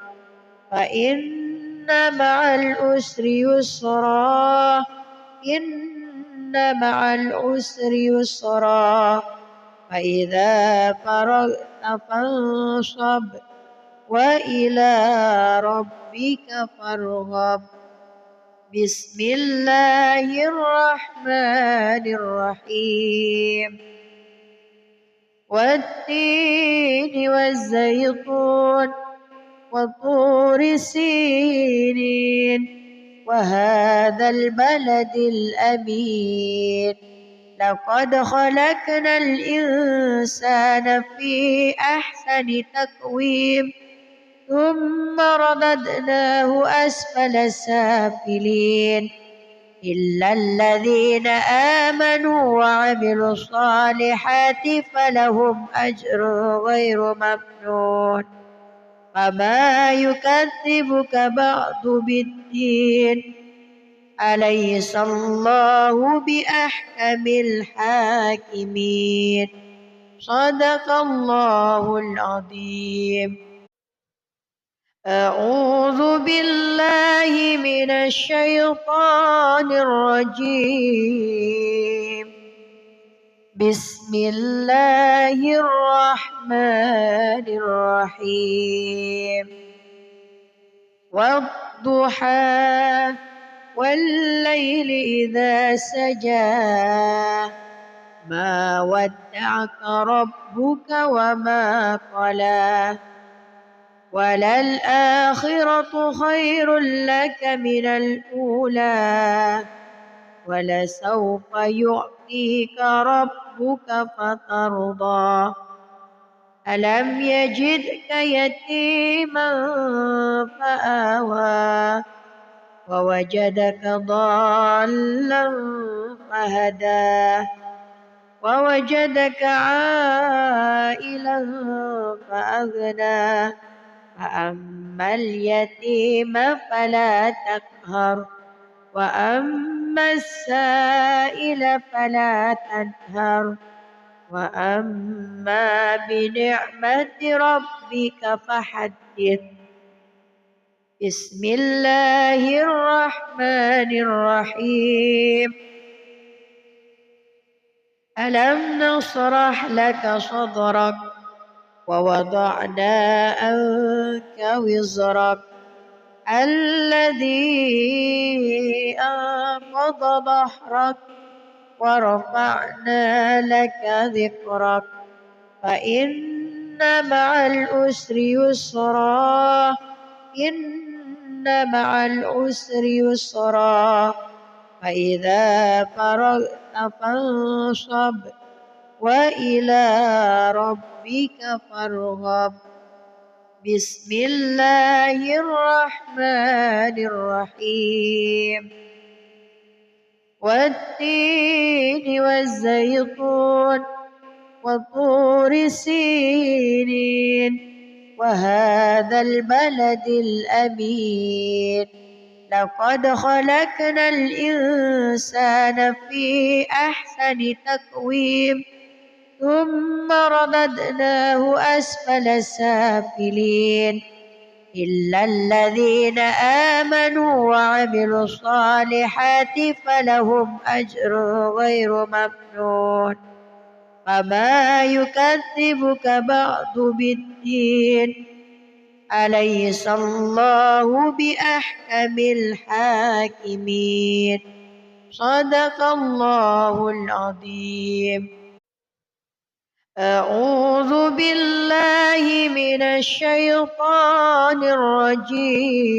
فإن مع العسر يسرا إن مع العسر يسرا فإذا فرغت فانصب وإلى ربك فارغب بسم الله الرحمن الرحيم والتين والزيتون وطور سينين وهذا البلد الأمين لقد خلقنا الإنسان في أحسن تقويم ثم رددناه أسفل سافلين إلا الذين آمنوا وعملوا الصالحات فلهم أجر غير ممنون فما يكذبك بعد بالدين أليس الله بأحكم الحاكمين صدق الله العظيم. أعوذ بالله من الشيطان الرجيم. بسم الله الرحمن الرحيم. والضحى والليل إذا سجى ما ودعك ربك وما قلى وللآخرة خير لك من الأولى ولسوف يعطيك ربك فترضى ألم يجدك يتيما فآوى ووجدك ضالا فهدى ووجدك عائلا فأغنى فأما اليتيم فلا تقهر وأما السائل فلا تنهر وأما بنعمة ربك فحدث. بسم الله الرحمن الرحيم. ألم نشرح لك صدرك ووضعنا عنك وزرك الذي أنقض ظهرك ورفعنا لك ذكرك فإن مع العسر يسرا إن مع العسر يسرا فإذا فرغت فانصب وإلى ربك فارغب. بسم الله الرحمن الرحيم. والتين والزيتون وطور سينين وهذا البلد الأمين لقد خلقنا الإنسان في أحسن تقويم ثم رددناه أسفل سافلين إلا الذين آمنوا وعملوا الصالحات فلهم أجر غير ممنون فما يكذبك بعد بالدين أليس الله بأحكم الحاكمين صدق الله العظيم. أعوذ بالله من الشيطان الرجيم.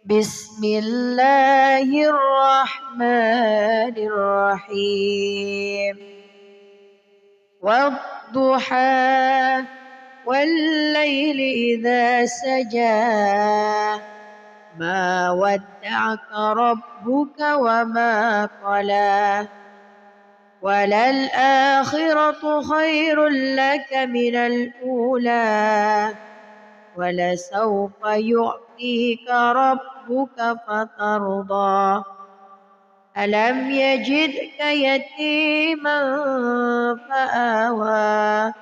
بسم الله الرحمن الرحيم. والضحى والليل إذا سجى ما ودعك ربك وما قلى وللآخرة خير لك من الأولى ولسوف يعطيك ربك فترضى ألم يجدك يتيما فآوى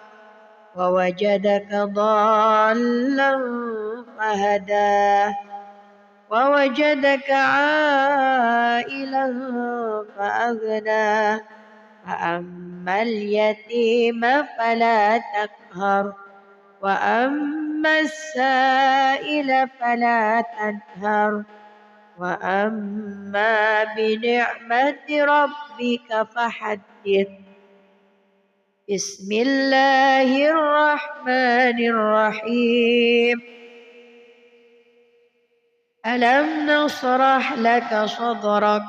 ووجدك ضالا فهدى ووجدك عائلا فأغنى فأما اليتيم فلا تقهر وأما السائل فلا تنهر وأما بنعمة ربك فحدث. بسم الله الرحمن الرحيم. ألم نشرح لك صدرك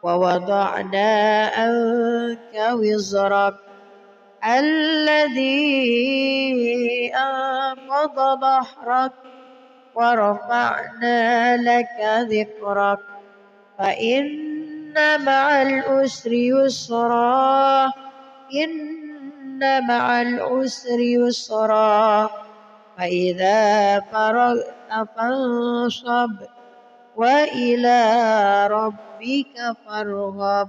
ووضعنا عنك وزرك الذي أنقض ظهرك ورفعنا لك ذكرك فإن مع العسر يسرا إن مع العسر يسرا فإذا فرغت فانصب وإلى ربك فارغب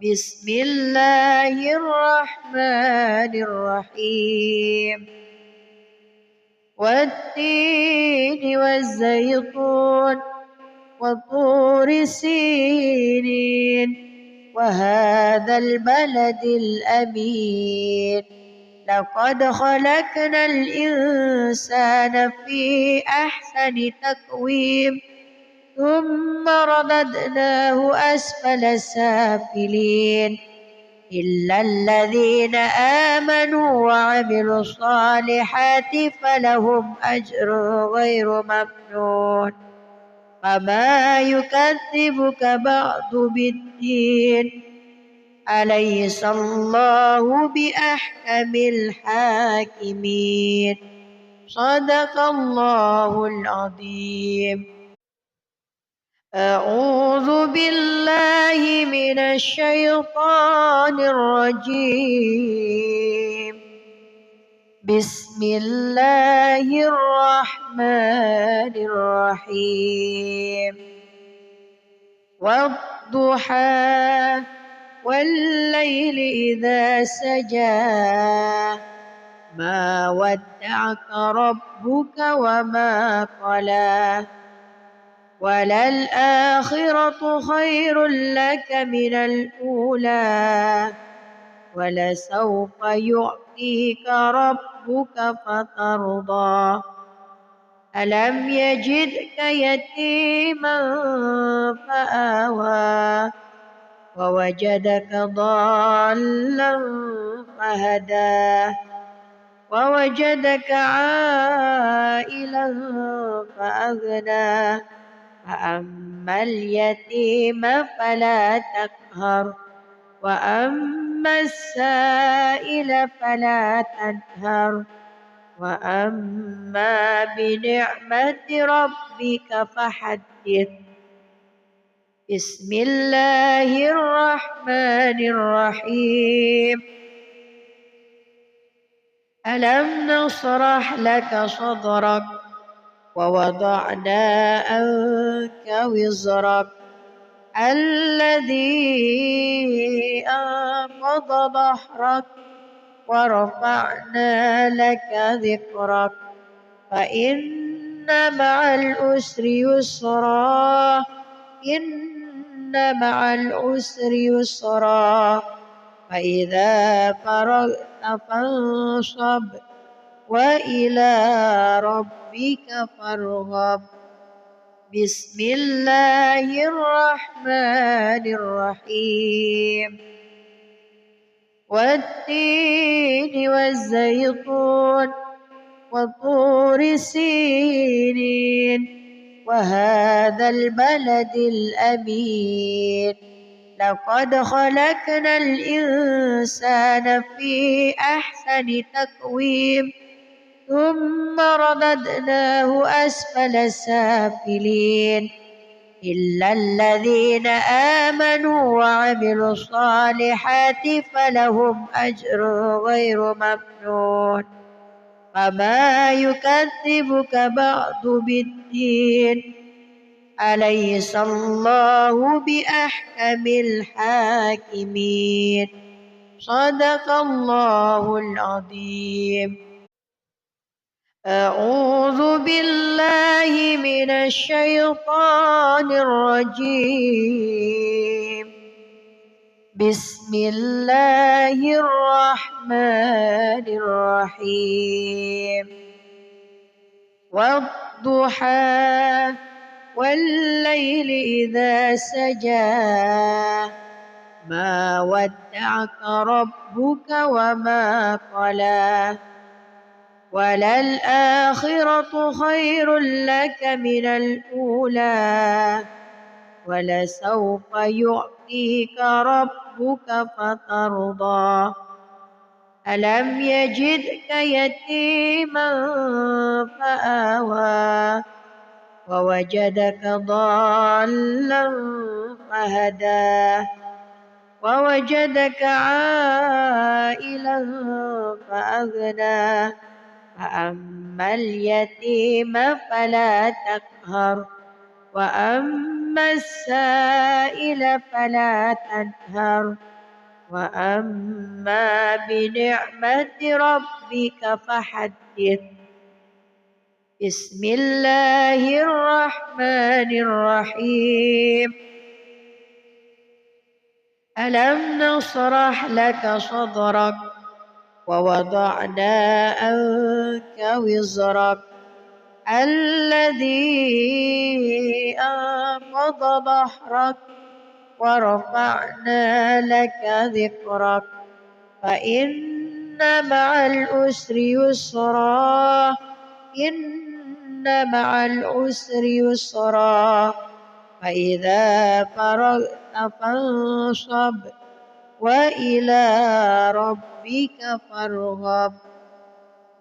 بسم الله الرحمن الرحيم والتين والزيتون وطور سينين وهذا البلد الأمين لقد خلقنا الإنسان في أحسن تقويم ثم رددناه أسفل سافلين إلا الذين آمنوا وعملوا الصالحات فلهم أجر غير ممنون فما يكذبك بعد بالدين أليس الله بأحكم الحاكمين صدق الله العظيم أعوذ بالله من الشيطان الرجيم بسم الله الرحمن الرحيم والضحى والليل إذا سجى ما ودعك ربك وما قلى وللآخرة خير لك من الأولى ولسوف يعطيك ربك فترضى ألم يجدك يتيما فآوى ووجدك ضالا فهدى ووجدك عائلا فأغنى فأما اليتيم فلا تقهر وأما السائل فلا تنهر وأما بنعمة ربك فحدث بسم الله الرحمن الرحيم ألم نشرح لك صدرك ووضعنا عنك وزرك الذي أنقض ظهرك ورفعنا لك ذكرك فإن مع العسر يسرا إن مع العسر يسرا فإذا فرغت فانصب وإلى ربك فارغب بسم الله الرحمن الرحيم والتين والزيتون وطور سينين وهذا البلد الأمين لقد خلقنا الإنسان في أحسن تقويم ثم رددناه أسفل سافلين إلا الذين آمنوا وعملوا الصالحات فلهم أجر غير ممنون فما يكذبك بعد بالدين أليس الله بأحكم الحاكمين صدق الله العظيم أعوذ بالله من الشيطان الرجيم بسم الله الرحمن الرحيم والضحى والليل إذا سجى ما ودعك ربك وما قلى وللآخرة خير لك من الأولى ولسوف يعطيك ربك فترضى ألم يجدك يتيما فآوى ووجدك ضالا فهدى ووجدك عائلا فأغنى فأما اليتيم فلا تقهر وأما السائل فلا تنهر وأما بنعمة ربك فحدث. بسم الله الرحمن الرحيم. ألم نشرح لك صدرك ووضعنا عنك وزرك الذي أنقض ظهرك ورفعنا لك ذكرك فإن مع العسر يسرا إن مع العسر يسرا فإذا فرغت فانصب وإلى ربك فارغب.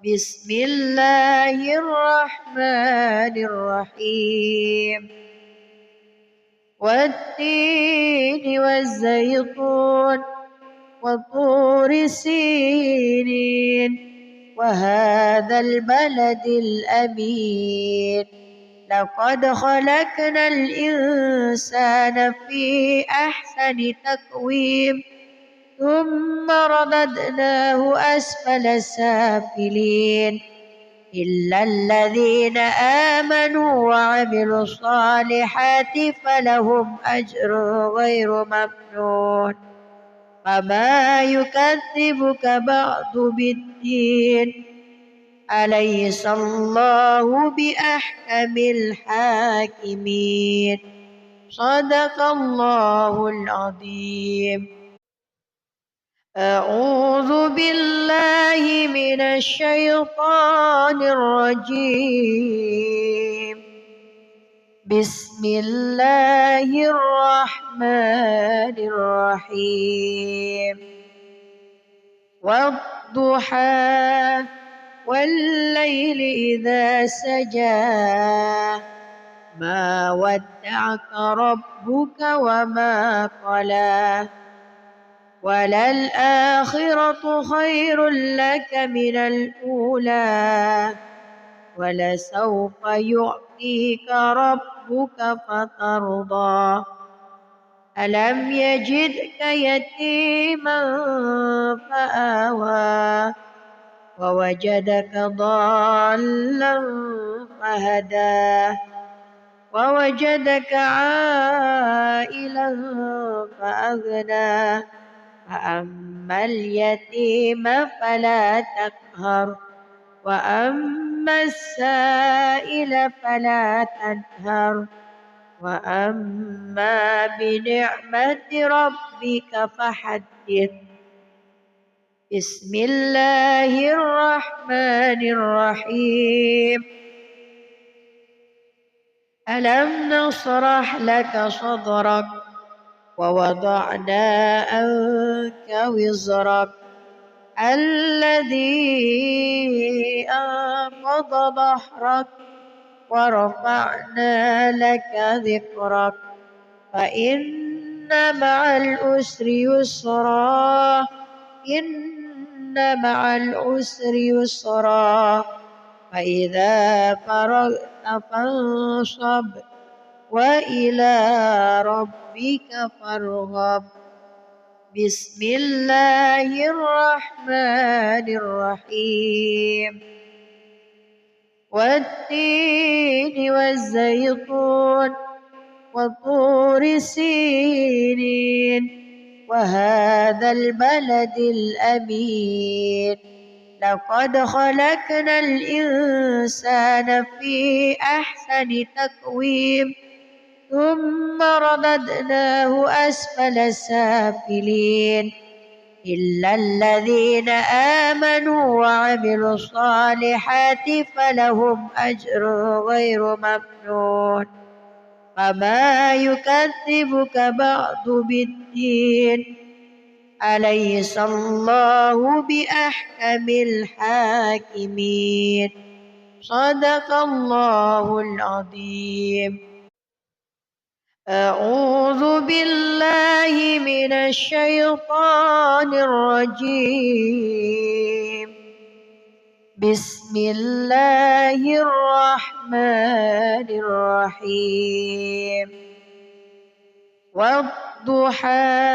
بسم الله الرحمن الرحيم. والتين والزيتون وطور سينين وهذا البلد الأمين لقد خلقنا الإنسان في أحسن تقويم ثم رددناه أسفل سافلين إلا الذين آمنوا وعملوا الصالحات فلهم أجر غير ممنون فما يكذبك بعد بالدين أليس الله بأحكم الحاكمين. صدق الله العظيم. أعوذ بالله من الشيطان الرجيم. بسم الله الرحمن الرحيم. والضحى والليل إذا سجى ما ودعك ربك وما قلى وللآخرة خير لك من الأولى ولسوف يعطيك ربك فترضى. ألم يجدك يتيما فآوى ووجدك ضالا فهدى ووجدك عائلا فأغنى فأما اليتيم فلا تقهر وأما السائل فلا تنهر وأما بنعمة ربك فحدث. بسم الله الرحمن الرحيم. ألم نشرح لك صدرك ووضعنا عنك وزرك الذي أنقض ظهرك ورفعنا لك ذكرك فإن مع العسر يسرا إن مع العسر يسرا فإذا فرغت فانصب وإلى ربك فارغب. بسم الله الرحمن الرحيم. والتين والزيتون وطور سينين وهذا البلد الأمين لقد خلقنا الإنسان في أحسن تقويم ثم رددناه أسفل سافلين إلا الذين آمنوا وعملوا الصالحات فلهم أجر غير ممنون فما يكذبك بعد بالدين أليس الله بأحكم الحاكمين. صدق الله العظيم. أعوذ بالله من الشيطان الرجيم. بسم الله الرحمن الرحيم. والضحى